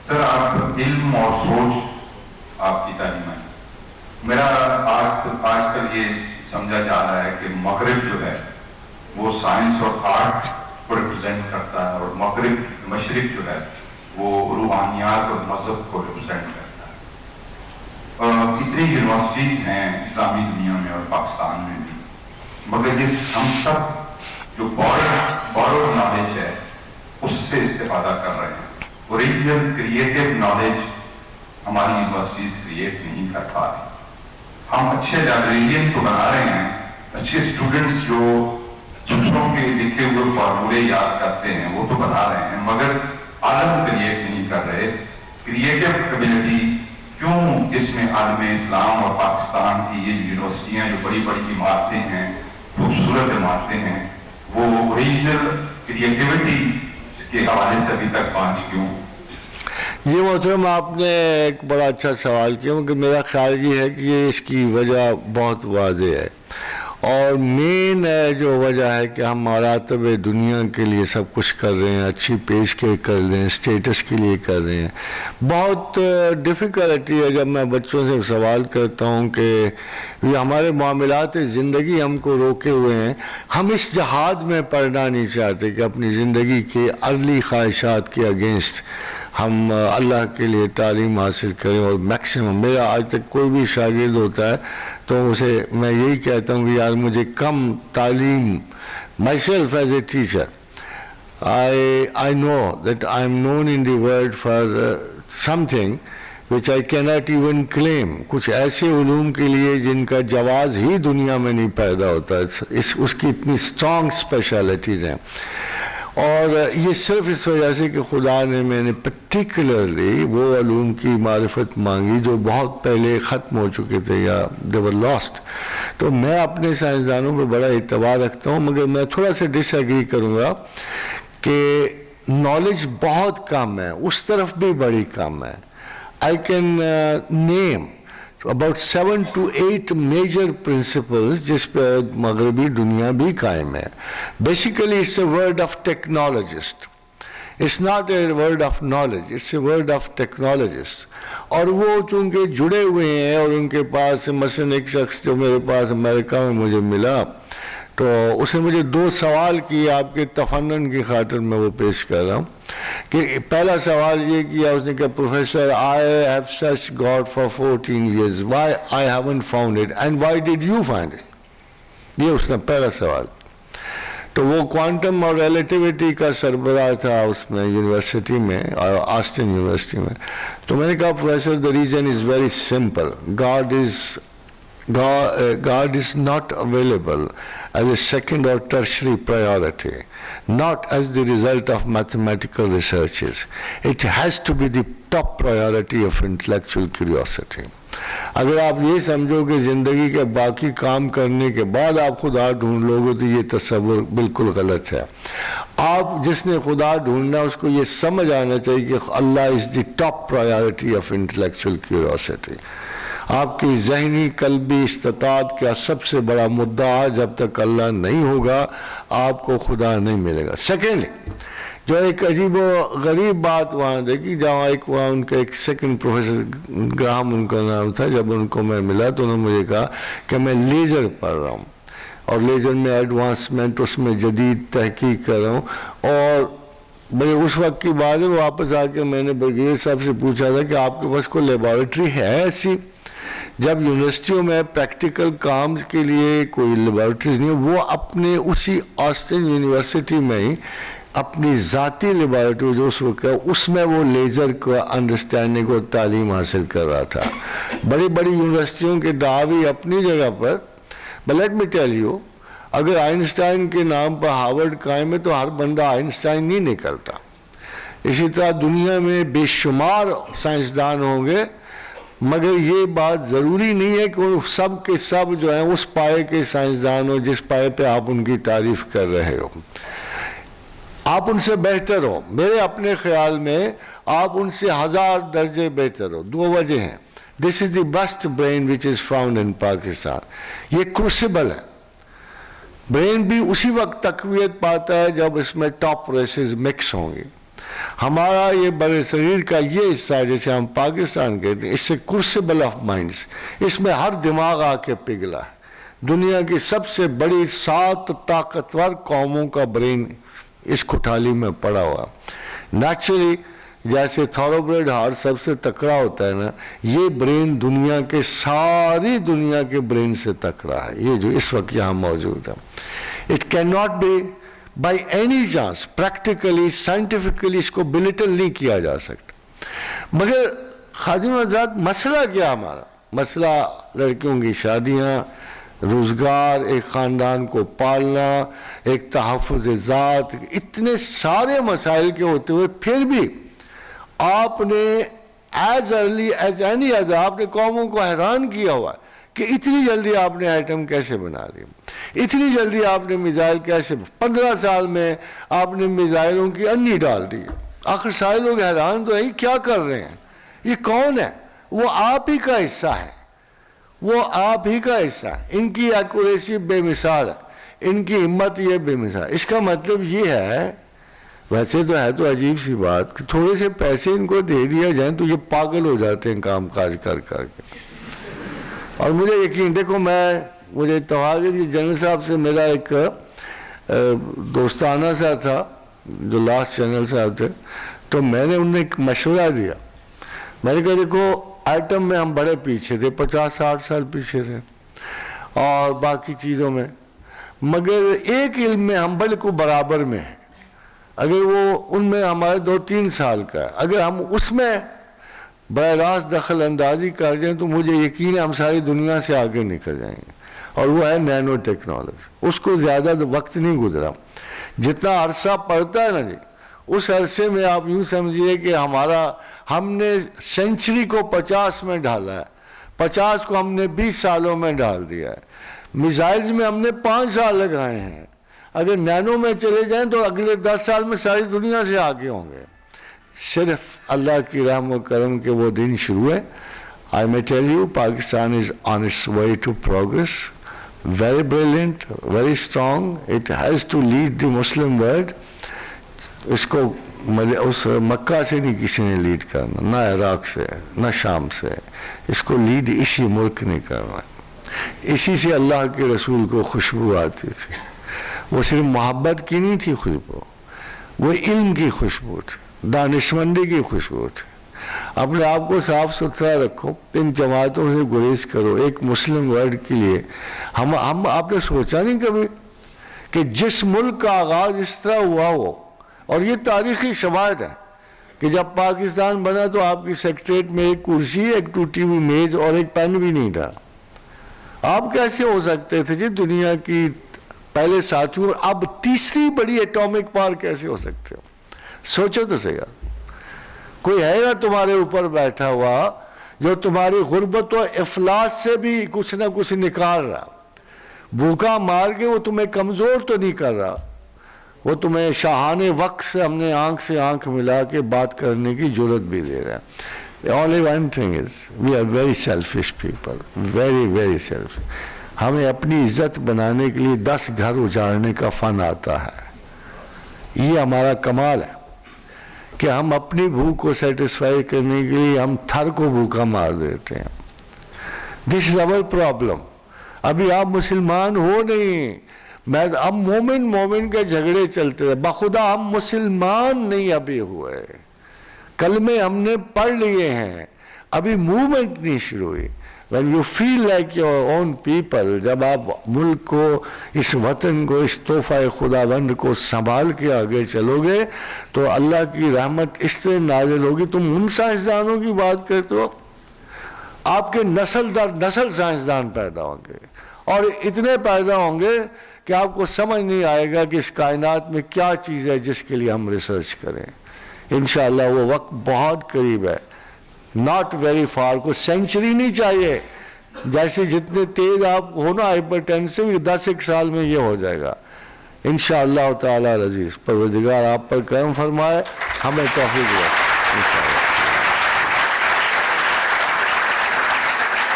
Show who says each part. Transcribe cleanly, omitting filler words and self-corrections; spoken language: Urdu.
Speaker 1: سر آپ علم اور سوچ آپ کی تعلیم ہے. میرا آج کل یہ سمجھا جا رہا ہے کہ مغرب جو ہے وہ سائنس اور آرٹ کو ریپرزینٹ کرتا ہے اور مشرق جو ہے وہ روحانیات اور مذہب کو ریپرزینٹ کرتا ہے. اتنی یونیورسٹیز ہیں اسلامی دنیا میں اور پاکستان میں بھی, مگر یہ ہم سب جو بورڈ نالج ہے اس سے استفادہ کر رہے ہیں. اوریجنل کریٹو نالج ہماری یونیورسٹیز کریٹ نہیں کر پا رہی. ہم اچھے لائبریرین تو بنا رہے ہیں, اچھے اسٹوڈنٹس جو دوسروں کے لکھے ہوئے فارمولے یاد کرتے ہیں وہ تو بنا رہے ہیں, مگر عالم کریٹ نہیں کر رہے. کریٹو ایبلٹی کیوں اس میں عالم اسلام اور پاکستان کی یہ یونیورسٹیاں جو بڑی بڑی عمارتیں ہیں, خوبصورت عمارتیں ہیں, وہ اوریجنل کریٹیوٹی کے حوالے سے ابھی تک پہنچ کیوں؟
Speaker 2: یہ محترم آپ نے ایک بڑا اچھا سوال کیا, مگر میرا خیال یہ ہے کہ اس کی وجہ بہت واضح ہے, اور مین جو وجہ ہے کہ ہم مراتب دنیا کے لیے سب کچھ کر رہے ہیں, اچھی پیش کے کر رہے ہیں, اسٹیٹس کے لیے کر رہے ہیں. بہت ڈیفیکلٹی ہے جب میں بچوں سے سوال کرتا ہوں کہ یہ ہمارے معاملات زندگی ہم کو روکے ہوئے ہیں, ہم اس جہاد میں پڑنا نہیں چاہتے کہ اپنی زندگی کے ارلی خواہشات کے اگینسٹ ہم اللہ کے لیے تعلیم حاصل کریں. اور میکسیمم میرا آج تک کوئی بھی شاگرد ہوتا ہے تو اسے میں یہی کہتا ہوں کہ یار مجھے کم تعلیم, my self as a teacher, I know that I am known in the world for something which I cannot even claim. کچھ ایسے علوم کے لیے جن کا جواز ہی دنیا میں نہیں پیدا ہوتا, اس کی اتنی اسٹرانگ اسپیشلٹیز ہیں. اور یہ صرف اس وجہ سے کہ خدا نے میں نے پرٹیکولرلی وہ علوم کی معرفت مانگی جو بہت پہلے ختم ہو چکے تھے یا they were lost. تو میں اپنے سائنسدانوں پہ بڑا اعتبار رکھتا ہوں, مگر میں تھوڑا سا ڈس ایگری کروں گا کہ نالج بہت کم ہے, اس طرف بھی بڑی کم ہے. I can name about 7 to 8 major principles جس پہ مغربی دنیا بھی قائم ہے. Basically it's a word of technologist. It's not a word of knowledge, it's a word of technologist. اور وہ چونکہ جڑے ہوئے ہیں اور ان کے پاس مثلا ایک شخص جو میرے پاس امریکہ میں مجھے ملا تو اس نے مجھے 2 سوال کیے, آپ کے تفنن کی خاطر میں وہ پیش کر رہا ہوں. کہ پہلا سوال یہ کیا اس نے کہ professor I have searched God for 14 years, why I haven't found it and why did you find it? یہ اس نے پہلا سوال. تو وہ کوانٹم اور ریلیٹیوٹی کا سربراہ تھا اس میں یونیورسٹی میں, آسٹن یونیورسٹی میں. تو میں نے کہا professor the reason is very simple, God is not available as a second or tertiary priority, not as the result of mathematical researches. It has to be the top priority of intellectual curiosity. اگر آپ یہ سمجھو کہ زندگی کے باقی کام کرنے کے بعد آپ خدا ڈھونڈ لو گے تو یہ تصور بالکل غلط ہے. آپ جس نے خدا ڈھونڈنا اس کو یہ سمجھ آنا چاہیے کہ Allah is the top priority of intellectual curiosity. آپ کی ذہنی قلبی استطاعت کا سب سے بڑا مدعا, جب تک اللہ نہیں ہوگا آپ کو خدا نہیں ملے گا. سیکنڈلی جو ایک عجیب و غریب بات وہاں دیکھی, جہاں وہاں ان کا ایک سیکنڈ پروفیسر گراہم ان کا نام تھا, جب ان کو میں ملا تو انہوں نے مجھے کہا کہ میں لیزر پڑھ رہا ہوں اور لیزر میں ایڈوانسمنٹ, اس میں جدید تحقیق کر رہا ہوں. اور بھئی اس وقت کی بات ہے, واپس آ کے میں نے برگیڈیئر صاحب سے پوچھا تھا کہ آپ کے پاس کوئی لیبارٹری ہے ایسی؟ جب یونیورسٹیوں میں پریکٹیکل کام کے لیے کوئی لیبارٹریز نہیں, وہ اپنے اسی آسٹن یونیورسٹی میں ہی اپنی ذاتی لیبارٹری جو اس وقت ہے اس میں وہ لیزر کا انڈرسٹینڈنگ اور تعلیم حاصل کر رہا تھا. بڑی بڑی یونیورسٹیوں کے دعوی اپنی جگہ پر, but let me tell you, اگر آئنسٹائن کے نام پر ہارورڈ قائم ہے تو ہر بندہ آئنسٹائن نہیں نکلتا. اسی طرح دنیا میں بے شمار سائنسدان ہوں گے, مگر یہ بات ضروری نہیں ہے کہ وہ سب کے سب جو ہیں اس پائے کے سائنسدان ہو جس پائے پہ آپ ان کی تعریف کر رہے ہو. آپ ان سے بہتر ہو, میرے اپنے خیال میں آپ ان سے 1000 درجے بہتر ہو. 2 وجہ ہیں. This is the best brain which is found in Pakistan. یہ کروسیبل ہے. برین بھی اسی وقت تقویت پاتا ہے جب اس میں ٹاپ ریسز مکس ہوں گی. ہمارا یہ بر صغیر کا یہ حصہ جیسے ہم پاکستان کہتے ہیں، اس سے کرسبل آف مائنڈس، اس میں ہر دماغ آ کے پگھلا ہے۔ دنیا کی سب سے بڑی 7 طاقتور قوموں کا برین اس کھٹالی میں پڑا ہوا۔ نیچرلی جیسے تھوروبریڈ ہارٹ سب سے تکڑا ہوتا ہے نا، یہ برین دنیا کے ساری دنیا کے برین سے تکڑا ہے، یہ جو اس وقت یہاں موجود ہے۔ It cannot be by any chance, practically scientifically اس کو بلیٹل نہیں کیا جا سکتا۔ مگر خادم حضرات، مسئلہ کیا ہمارا؟ مسئلہ لڑکیوں کی شادیاں، روزگار، ایک خاندان کو پالنا، ایک تحفظ ذات، اتنے سارے مسائل کے ہوتے ہوئے پھر بھی آپ نے as early as any other آپ نے قوموں کو حیران کیا ہوا کہ اتنی جلدی آپ نے ایٹم کیسے بنا لی، اتنی جلدی آپ نے میزائل کیسے، 15 سال میں آپ نے میزائلوں کی انی ڈال دی۔ آخر سارے لوگ حیران تو ہے کیا کر رہے ہیں، یہ کون ہے؟ وہ آپ ہی کا حصہ ہے، وہ آپ ہی کا حصہ ہے۔ ان کی ایکوریسی بے مثال ہے، ان کی ہمت یہ بے مثال۔ اس کا مطلب یہ ہے، ویسے تو ہے تو عجیب سی بات کہ تھوڑے سے پیسے ان کو دے دیا جائیں تو یہ پاگل ہو جاتے ہیں کام کاج کر کر کے۔ اور مجھے یقین، دیکھو مجھے اتفاق ہے کہ جنرل صاحب سے میرا ایک دوستانہ سا تھا جو لاسٹ جنرل صاحب تھے، تو میں نے انہیں ایک مشورہ دیا، میں نے کہا دیکھو ایٹم میں ہم بڑے پیچھے تھے، 50-60 سال پیچھے تھے اور باقی چیزوں میں، مگر ایک علم میں ہم بالکل برابر میں ہیں۔ اگر وہ ان میں ہمارے 2-3 سال کا ہے، اگر ہم اس میں براہ راست دخل اندازی کر جائیں تو مجھے یقین ہے ہم ساری دنیا سے آگے نکل جائیں گے، اور وہ ہے نینو ٹیکنالوجی۔ اس کو زیادہ وقت نہیں گزرا، جتنا عرصہ پڑتا ہے نا جی، اس عرصے میں آپ یوں سمجھیے کہ ہم نے سینچری کو 50 میں ڈھالا ہے، 50 کو ہم نے 20 سالوں میں ڈال دیا ہے۔ میزائلز میں ہم نے 5 سال لگائے ہیں، اگر نینو میں چلے جائیں تو اگلے 10 سال میں ساری دنیا سے آگے ہوں گے۔ صرف اللہ کی رحم و کرم کے وہ دن شروع ہے۔ I may tell you, Pakistan is on its way to progress, very brilliant, very strong. It has to lead the Muslim world. اس کو اس مکہ سے نہیں کسی نے لیڈ کرنا، نہ عراق سے، نہ شام سے، اس کو لیڈ اسی ملک نے کرنا۔ اسی سے اللہ کے رسول کو خوشبو آتی تھی، وہ صرف محبت کی نہیں تھی خوشبو، وہ علم کی خوشبو تھی، دانشمندی کی خوشبو تھی۔ اپنے آپ کو صاف ستھرا رکھو، ان جماعتوں سے گریز کرو۔ ایک مسلم ورلڈ کے لیے آپ نے سوچا نہیں کبھی کہ جس ملک کا آغاز اس طرح ہوا ہو، اور یہ تاریخی شواہد ہے کہ جب پاکستان بنا تو آپ کی سیکریٹریٹ میں ایک کرسی، ایک ٹوٹی ہوئی میز اور ایک پین بھی نہیں تھا۔ آپ کیسے ہو سکتے تھے جی دنیا کی پہلے ساتھیوں، اور اب تیسری بڑی ایٹامک پاور کیسے ہو سکتے ہو؟ سوچو تو صحیح، کوئی ہے نا تمہارے اوپر بیٹھا ہوا جو تمہاری غربت و افلاس سے بھی کچھ نہ کچھ نکال رہا، بھوکا مار کے وہ تمہیں کمزور تو نہیں کر رہا، وہ تمہیں شاہانے وقت سے آنکھ سے آنکھ ملا کے بات کرنے کی جرت بھی دے رہا ہے۔ Only one thing is, we are very selfish people, very very selfish. ہمیں اپنی عزت بنانے کے لیے 10 گھر اجاڑنے کا فن آتا ہے۔ یہ ہمارا کمال ہے کہ ہم اپنی بھوک کو سیٹسفائی کرنے کے لیے ہم تھر کو بھوکا مار دیتے ہیں۔ This is our problem. ابھی آپ مسلمان ہو نہیں، اب مومن کے جھگڑے چلتے رہے، بخدا ہم مسلمان نہیں ابھی ہوئے، کلمے ہم نے پڑھ لیے ہیں، ابھی موومنٹ نہیں شروع ہوئی۔ When you feel like your own people، جب آپ ملک کو، اس وطن کو، اس تحفہ خداوند کو سنبھال کے آگے چلو گے تو اللہ کی رحمت اس طرح نازل ہوگی۔ تم ان سائنسدانوں کی بات کرتے ہو، آپ کے نسل در نسل سائنسدان پیدا ہوں گے، اور اتنے پیدا ہوں گے کہ آپ کو سمجھ نہیں آئے گا کہ اس کائنات میں کیا چیز ہے جس کے لیے ہم ریسرچ کریں۔ انشاءاللہ وہ وقت بہت قریب ہے، not very far، کو سینچری نہیں چاہیے، جیسے جتنے تیز آپ ہونا ہائپر ٹینسو، 10 سال میں یہ ہو جائے گا انشاءاللہ تعالی العزیز۔ پروردگار آپ پر کرم فرمائے، ہمیں توفیق دے۔